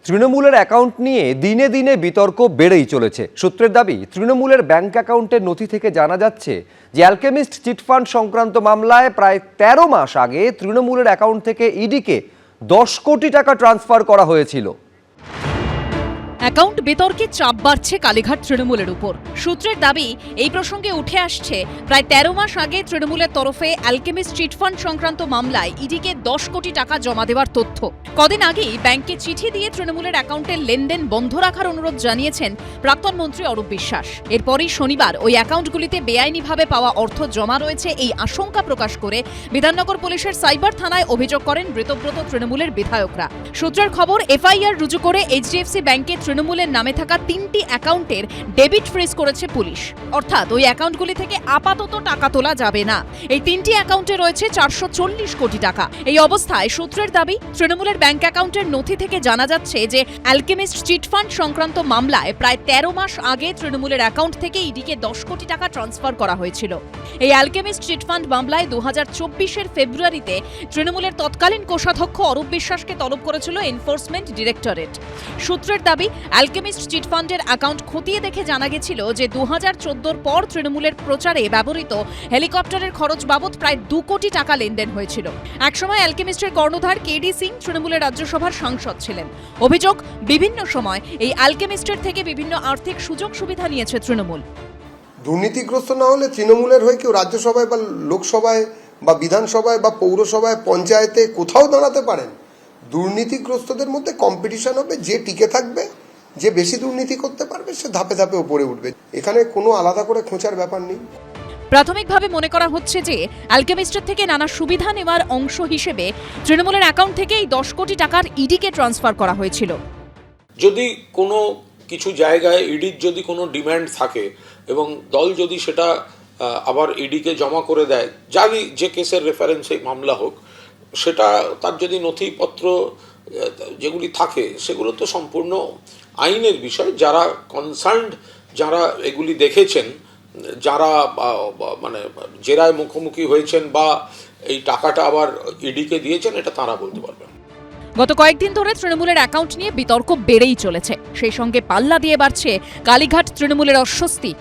তৃণমূলের অ্যাকাউন্ট নিয়ে দিনে দিনে বিতর্ক বেড়েই চলেছে। সূত্রের দাবি, তৃণমূলের ব্যাংক অ্যাকাউন্টের নথি থেকে জানা যাচ্ছে যে অ্যালকেমিস্ট চিটফান্ড সংক্রান্ত মামলায় প্রায় ১৩ মাস আগে তৃণমূলের অ্যাকাউন্ট থেকে ইডিকে ১০ কোটি টাকা ট্রান্সফার করা হয়েছিল। অ্যাকাউন্ট বিতর্কে চাপ বাড়ছে কালীঘাট তৃণমূলের উপর। সূত্রের দাবি, এই প্রসঙ্গে উঠে আসছে প্রায় ১৩ মাস আগে তৃণমূলের তরফে অ্যালকেমিস্ট চিটফান্ড সংক্রান্ত মামলায় ইডিকে ১০ কোটি টাকা জমা দেওয়ার তথ্য। কদিন আগেই ব্যাংকে চিঠি দিয়ে তৃণমূলের অ্যাকাউন্টের লেনদেন বন্ধ রাখার অনুরোধ জানিয়েছেন প্রাক্তন মন্ত্রী অরূপ বিশ্বাস। এরপরই শনিবার ওই অ্যাকাউন্টগুলিতে বেআইনিভাবে পাওয়া অর্থ জমা রয়েছে এই আশঙ্কা প্রকাশ করে বিধাননগর পুলিশের সাইবার থানায় অভিযোগ করেন বৃতব্রত তৃণমূলের বিধায়করা। সূত্রের খবর, এফআইআর রুজু করে এইচডিএফসি ব্যাংকে তৃণমূলের নামে থাকা ৩টি অ্যাকাউন্টের ডেবিট ফ্রিজ করেছে পুলিশ। অর্থাৎ ওই অ্যাকাউন্টগুলি থেকে আপাতত টাকা তোলা যাবে না। এই ৩টি অ্যাকাউন্টে রয়েছে ৪৪০ কোটি টাকা। এই অবস্থায় সূত্রের দাবি, তৃণমূলের ব্যাংক অ্যাকাউন্টের নথি থেকে জানা যাচ্ছে যে অ্যালকেমিস্ট চিটফান্ড সংক্রান্ত মামলায় প্রায় ১৩ মাস আগে তৃণমূলের অ্যাকাউন্ট থেকে ইডিকে ১০ কোটি টাকা ট্রান্সফার করা হয়েছিল। এই অ্যালকেমিস্ট চিটফান্ড মামলায় ২০২৪-এর ফেব্রুয়ারিতে তৃণমূলের তৎকালীন কোষাধ্যক্ষ অরূপ বিশ্বাসকে তলব করেছিল এনফোর্সমেন্ট ডিরেক্টরেট। সূত্রের দাবি, অ্যালকেমিস্ট চিটফান্ডের অ্যাকাউন্ট খতিয়ে দেখে জানা গেছিল যে ২০১৪-র পর তৃণমূলের প্রচারে ব্যবহৃত হেলিকপ্টারের খরচ বাবদ প্রায় ২ কোটি টাকা লেনদেন হয়েছিল। একসময় অ্যালকেমিস্টের কর্ণধার কেডি সিং তৃণমূলের রাজ্যসভার সাংসদ ছিলেন। অভিযোগ, বিভিন্ন সময় এই অ্যালকেমিস্টের থেকে বিভিন্ন আর্থিক সুযোগ সুবিধা নিয়েছে তৃণমূল। দুর্নীতিগ্রস্ত না হলে তৃণমূলের হয়ে কেউ রাজ্যসভায় বা লোকসভায় বা বিধানসভায় বা পৌরসভায় পঞ্চায়েতে কোথাও দাঁড়াতে পারেন। দুর্নীতিগ্রস্তদের মধ্যে কম্পিটিশন হবে, যে টিকে থাকবে, যে বেশি দুর্নীতি করতে পারবে সে ধাপে ধাপে উপরে উঠবে। এখানে কোনো আলাদা করে খোঁচার ব্যাপার নেই। প্রাথমিকভাবে মনে করা হচ্ছে যে অ্যালকেমিস্টের থেকে নানা সুবিধা নেওয়ার অংশ হিসেবে তৃণমূলের অ্যাকাউন্ট থেকে এই ১০ কোটি টাকার ইডিকে ট্রান্সফার করা হয়েছিল। যদি কোনো কিছু জায়গায় ইডির যদি কোনো ডিম্যান্ড থাকে এবং দল যদি সেটা আবার ইডিকে জমা করে দেয়, যারই যে কেসের রেফারেন্সে মামলা হোক, সেটা তার যদি নথিপত্র যেগুলি থাকে সেগুলো তো সম্পূর্ণ আইনের বিষয়। যারা কনসার্নড, যারা এগুলি দেখেছেন, যারা মানে জেরায় মুখোমুখি হয়েছেন বা এই টাকাটা আবার ইডিকে দিয়েছেন, এটা তারা বলতে পারবেন। গত কয়েকদিন ধরে তৃণমূলের অ্যাকাউন্ট নিয়ে বিতর্ক বেড়েই চলেছে। সেই সঙ্গে পাল্লা দিয়ে বাড়ছে কালীঘাট তৃণমূলের অস্বস্তি।